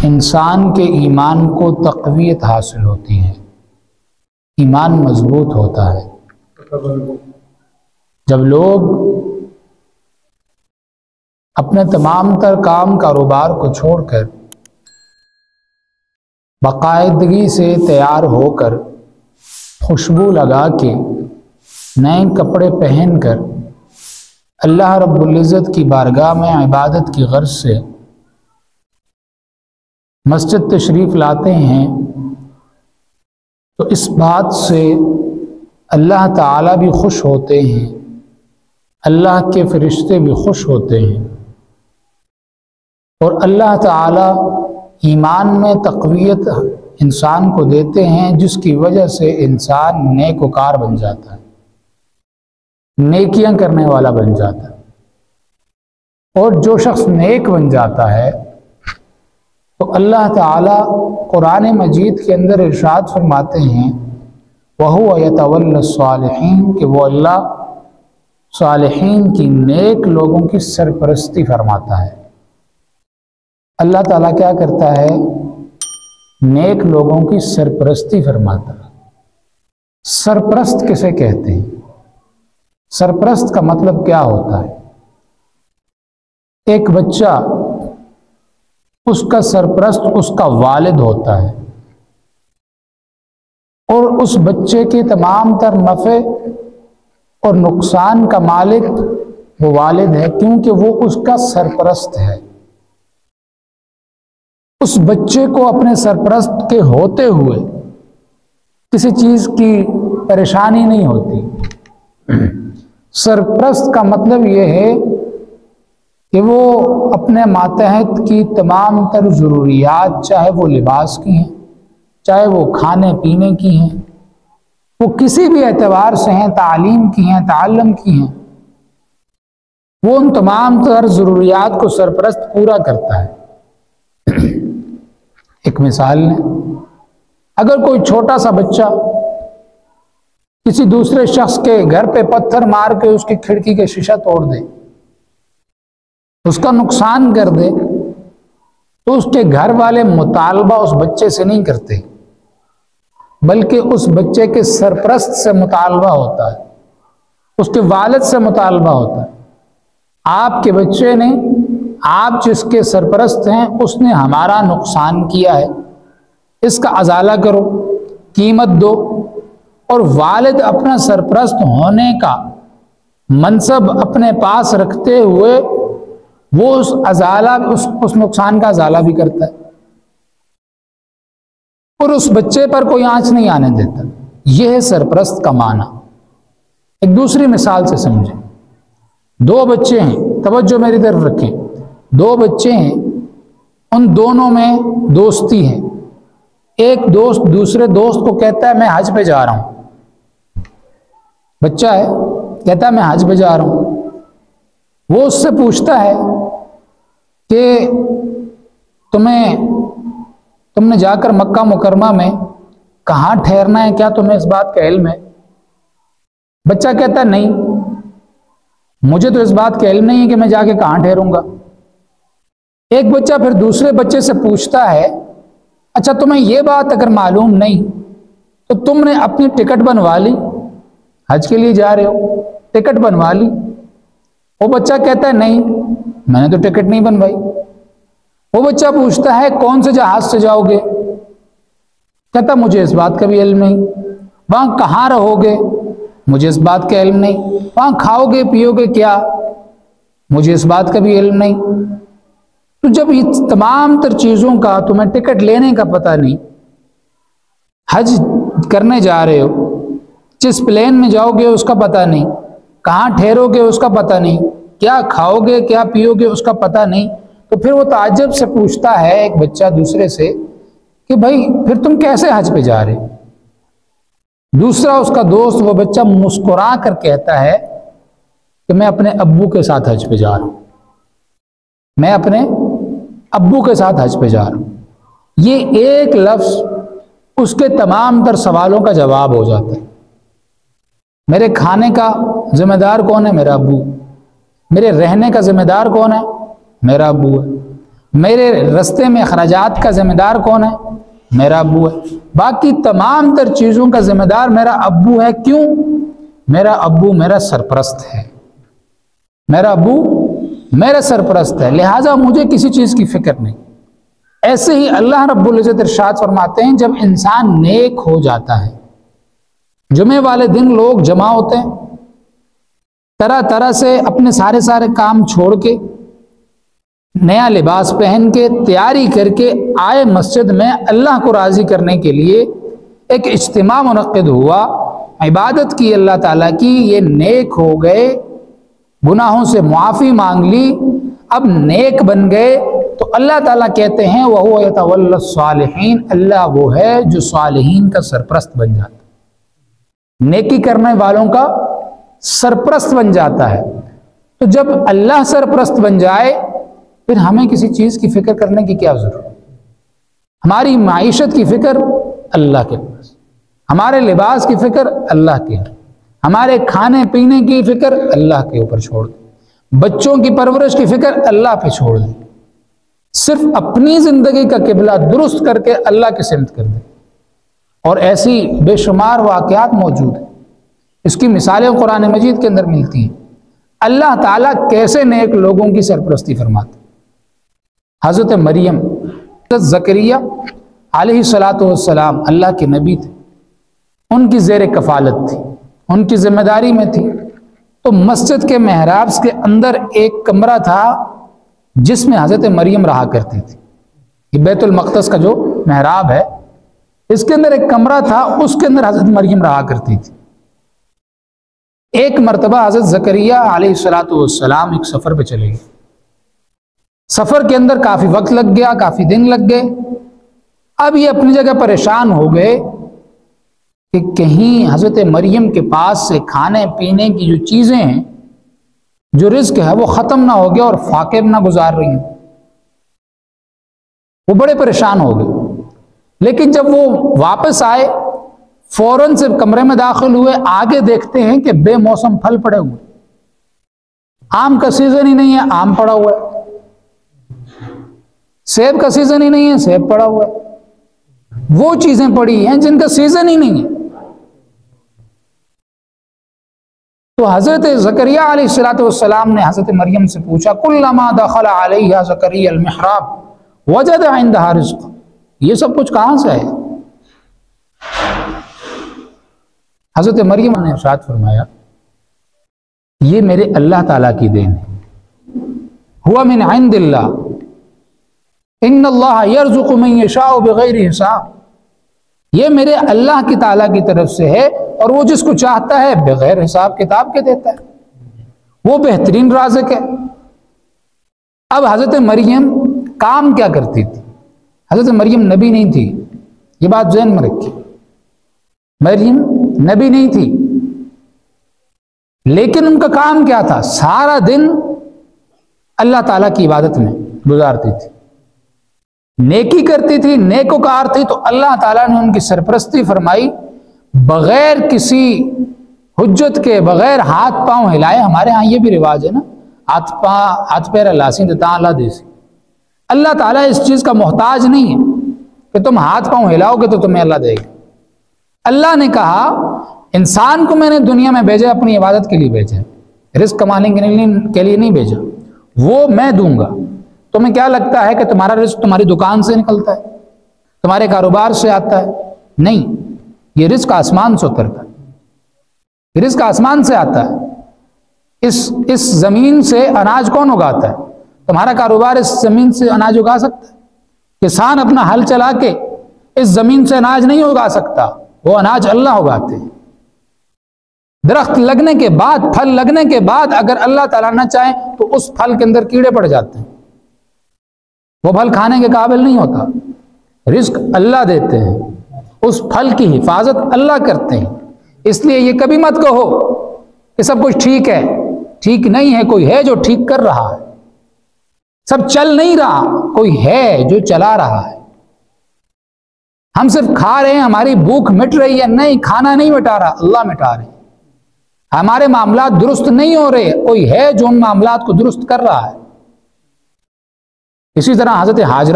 انسان کے ایمان کو تقویت حاصل ہوتی ہے، ایمان مضبوط ہوتا ہے۔ جب لوگ اپنے تمام تر کام کاروبار کو چھوڑ کر باقاعدگی سے تیار ہو کر، خوشبو لگا کے، نئے کپڑے پہن کر اللہ رب العزت کی بارگاہ میں عبادت کی غرض سے مسجد تشریف لاتے ہیں، تو اس بات سے اللہ تعالیٰ بھی خوش ہوتے ہیں، اللہ کے فرشتے بھی خوش ہوتے ہیں، اور اللہ تعالیٰ ایمان میں تقویت انسان کو دیتے ہیں، جس کی وجہ سے انسان نیک وکار بن جاتا ہے، نیکیاں کرنے والا بن جاتا ہے۔ اور جو شخص نیک بن جاتا ہے تو اللہ تعالیٰ قرآن مجید کے اندر ارشاد فرماتے ہیں وَهُوَ يَتَوَلَّى الصَّالِحِينَ، کہ وہ اللہ صالحین کی، نیک لوگوں کی سرپرستی فرماتا ہے۔ اللہ تعالیٰ کیا کرتا ہے؟ نیک لوگوں کی سرپرستی فرماتا ہے۔ سرپرست کسے کہتے ہیں؟ سرپرست کا مطلب کیا ہوتا ہے؟ ایک بچہ، اس کا سرپرست اس کا والد ہوتا ہے، اور اس بچے کے تمام تر نفع اور نقصان کا مالک وہ والد ہے، کیونکہ وہ اس کا سرپرست ہے۔ اس بچے کو اپنے سرپرست کے ہوتے ہوئے کسی چیز کی پریشانی نہیں ہوتی۔ سرپرست کا مطلب یہ ہے کہ وہ اپنے ماتحت کی تمام تر ضروریات، چاہے وہ لباس کی ہیں، چاہے وہ کھانے پینے کی ہیں، وہ کسی بھی اعتبار سے ہیں، تعلیم کی ہیں، تعلم کی ہیں، وہ ان تمام تر ضروریات کو سرپرست پورا کرتا ہے۔ ایک مثال ہے، اگر کوئی چھوٹا سا بچہ کسی دوسرے شخص کے گھر پہ پتھر مار کے اس کی کھڑکی کے شیشہ توڑ دے، اس کا نقصان کر دے، تو اس کے گھر والے مطالبہ اس بچے سے نہیں کرتے، بلکہ اس بچے کے سرپرست سے مطالبہ ہوتا ہے، اس کے والد سے مطالبہ ہوتا ہے۔ آپ کے بچے نے، آپ جس کے سرپرست ہیں، اس نے ہمارا نقصان کیا ہے، اس کا ازالہ کرو، قیمت دو۔ اور والد اپنا سرپرست ہونے کا منصب اپنے پاس رکھتے ہوئے وہ اس نقصان کا ازالہ بھی کرتا ہے، اور اس بچے پر کوئی آنچ نہیں آنے دیتا۔ یہ ہے سرپرست کا معنی۔ ایک دوسری مثال سے سمجھیں، دو بچے ہیں، توجہ میری طرف رکھیں، دو بچے ہیں، ان دونوں میں دوستی ہے۔ ایک دوست دوسرے دوست کو کہتا ہے میں حج پہ جا رہا ہوں، بچہ ہے، کہتا ہے میں حج پہ جا رہا ہوں۔ وہ اس سے پوچھتا ہے کہ تم نے جا کر مکہ مکرمہ میں کہاں ٹھہرنا ہے، کیا تمہیں اس بات کا علم ہے؟ بچہ کہتا ہے نہیں، مجھے تو اس بات کا علم نہیں ہے کہ میں جا کے کہاں ٹھہروں گا۔ ایک بچہ پھر دوسرے بچے سے پوچھتا ہے اچھا تمہیں یہ بات اگر معلوم نہیں تو تم نے اپنی ٹکٹ بنوا لی، حج کے لیے جا رہے ہو، ٹکٹ بنوا لی؟ وہ بچہ کہتا ہے نہیں، میں نے تو ٹکٹ نہیں بنوائی۔ وہ بچہ پوچھتا ہے کون سے جہاز سے جاؤ گے؟ کہتا مجھے اس بات کا بھی علم نہیں۔ وہاں کہاں رہو گے؟ مجھے اس بات کا علم نہیں۔ وہاں کھاؤ گے پیو گے کیا؟ مجھے اس بات کا بھی علم نہیں۔ تو جب یہ تمام تر چیزوں کا تمہیں ٹکٹ لینے کا پتہ نہیں، حج کرنے جا رہے ہو، جس پلین میں جاؤ گے اس کا پتہ نہیں، کہاں ٹھہرو گے اس کا پتہ نہیں، کیا کھاؤ گے کیا پیو گے اس کا پتہ نہیں، تو پھر وہ تعجب سے پوچھتا ہے ایک بچہ دوسرے سے کہ بھائی پھر تم کیسے حج پہ جا رہے؟ دوسرا اس کا دوست وہ بچہ مسکرا کر کہتا ہے کہ میں اپنے ابو کے ساتھ حج پہ جا رہا ہوں، میں اپنے ابو کے ساتھ حج پہ جا رہا ہوں۔ یہ ایک لفظ اس کے تمام تر سوالوں کا جواب ہو جاتا ہے۔ میرے کھانے کا ذمہ دار کون ہے؟ میرا ابو۔ میرے رہنے کا ذمہ دار کون ہے؟ میرا ابو ہے۔ میرے رستے میں اخراجات کا ذمہ دار کون ہے؟ میرا ابو ہے۔ باقی تمام تر چیزوں کا ذمہ دار میرا ابو ہے۔ کیوں؟ میرا ابو میرا سرپرست ہے، میرا ابو میرا سرپرست ہے، لہٰذا مجھے کسی چیز کی فکر نہیں۔ ایسے ہی اللہ رب العزت ارشاد فرماتے ہیں جب انسان نیک ہو جاتا ہے، جمعے والے دن لوگ جمع ہوتے ہیں، طرح طرح سے اپنے سارے کام چھوڑ کے، نیا لباس پہن کے، تیاری کر کے آئے مسجد میں اللہ کو راضی کرنے کے لیے، ایک اجتماع منعقد ہوا، عبادت کی اللہ تعالیٰ کی، یہ نیک ہو گئے، گناہوں سے معافی مانگ لی، اب نیک بن گئے، تو اللہ تعالیٰ کہتے ہیں وَهُوَ يَتَوَلَّى الصَّالِحِينَ، اللہ وہ ہے جو صالحین کا سرپرست بن جاتا ہے، نیکی کرنے والوں کا سرپرست بن جاتا ہے۔ تو جب اللہ سرپرست بن جائے پھر ہمیں کسی چیز کی فکر کرنے کی کیا ضرورت؟ ہماری معیشت کی فکر اللہ کے پاس، ہمارے لباس کی فکر اللہ کے، ہمارے کھانے پینے کی فکر اللہ کے اوپر چھوڑ دیں، بچوں کی پرورش کی فکر اللہ پہ چھوڑ دیں، صرف اپنی زندگی کا قبلہ درست کر کے اللہ کی سمت کر دیں۔ اور ایسی بے شمار واقعات موجود ہیں، اس کی مثالیں قرآن مجید کے اندر ملتی ہیں۔ اللہ تعالیٰ کیسے نیک لوگوں کی سرپرستی فرماتے؟ حضرت مریم، حضرت زکریہ علیہ السلام اللہ کے نبی تھے، ان کی زیر کفالت تھی، ان کی ذمہ داری میں تھی، تو مسجد کے محراب کے اندر ایک کمرہ تھا جس میں حضرت مریم رہا کرتی تھی۔ یہ بیت المقدس کا جو محراب ہے، اس کے اندر ایک کمرہ تھا، اس کے اندر حضرت مریم رہا کرتی تھی۔ ایک مرتبہ حضرت زکریہ علیہ السلام ایک سفر پہ چلے گئے، سفر کے اندر کافی وقت لگ گیا، کافی دن لگ گئے۔ اب یہ اپنی جگہ پریشان ہو گئے کہ کہیں حضرت مریم کے پاس سے کھانے پینے کی جو چیزیں ہیں، جو رزق ہے، وہ ختم نہ ہو گیا اور فاقے نہ گزار رہی ہیں۔ وہ بڑے پریشان ہو گئے، لیکن جب وہ واپس آئے، فوراً سے کمرے میں داخل ہوئے، آگے دیکھتے ہیں کہ بے موسم پھل پڑے ہوئے، آم کا سیزن ہی نہیں ہے، آم پڑا ہوا ہے، سیب کا سیزن ہی نہیں ہے، سیب پڑا ہوا ہے، وہ چیزیں پڑی ہیں جن کا سیزن ہی نہیں ہے۔ تو حضرت زکریا علیہ السلام نے حضرت مریم سے پوچھا کلما دخل علیہ زکریا المحراب وجد عندها رزق، یہ سب کچھ کہاں سے ہے؟ حضرت مریم نے ارشاد فرمایا یہ میرے اللہ تعالیٰ کی دین ہے، ہوا من عند اللہ، ان اللہ یرزق من یشاء بغیر حساب، یہ میرے اللہ کی تعالیٰ کی طرف سے ہے اور وہ جس کو چاہتا ہے بغیر حساب کتاب کے دیتا ہے، وہ بہترین رازق ہے۔ اب حضرت مریم کام کیا کرتی تھی؟ حضرت مریم نبی نہیں تھی، یہ بات ذہن میں رکھیے، مریم نبی نہیں تھی، لیکن ان کا کام کیا تھا؟ سارا دن اللہ تعالیٰ کی عبادت میں گزارتی تھی، نیکی کرتی تھی، نیکوکار تھی، تو اللہ تعالیٰ نے ان کی سرپرستی فرمائی بغیر کسی حجت کے، بغیر ہاتھ پاؤں ہلائے۔ ہمارے ہاں یہ بھی رواج ہے نا، ہاتھ پیر ہلاسیں تو اللہ دے سی۔ اللہ تعالیٰ اس چیز کا محتاج نہیں ہے کہ تم ہاتھ پاؤں ہلاؤ گے تو تمہیں اللہ دے گا۔ اللہ نے کہا انسان کو میں نے دنیا میں بھیجا، اپنی عبادت کے لیے بھیجا، رزق کمانے کے لیے نہیں بھیجا، وہ میں دوں گا۔ تمہیں کیا لگتا ہے کہ تمہارا رزق تمہاری دکان سے نکلتا ہے، تمہارے کاروبار سے آتا ہے؟ نہیں، یہ رزق آسمان سے اترتا ہے، رزق آسمان سے آتا ہے۔ اس زمین سے اناج کون اگاتا ہے؟ تمہارا کاروبار اس زمین سے اناج اگا سکتا ہے؟ کسان اپنا ہل چلا کے اس زمین سے اناج نہیں اگا سکتا، وہ اناج اللہ اگاتے ہیں۔ درخت لگنے کے بعد، پھل لگنے کے بعد اگر اللہ تعالیٰ نہ چاہے تو اس پھل کے اندر کیڑے پڑ جاتے ہیں، وہ پھل کھانے کے قابل نہیں ہوتا۔ رزق اللہ دیتے ہیں، اس پھل کی حفاظت اللہ کرتے ہیں۔ اس لیے یہ کبھی مت کہو کہ سب کچھ ٹھیک ہے، ٹھیک نہیں ہے، کوئی ہے جو ٹھیک کر رہا ہے، سب چل نہیں رہا، کوئی ہے جو چلا رہا ہے۔ ہم صرف کھا رہے ہیں، ہماری بھوک مٹ رہی ہے، نہیں، کھانا نہیں مٹا رہا، اللہ مٹا رہے ہیں۔ ہمارے معاملات درست نہیں ہو رہے، کوئی ہے جو ان معاملات کو درست کر رہا ہے۔ اسی طرح حضرت حاجرہ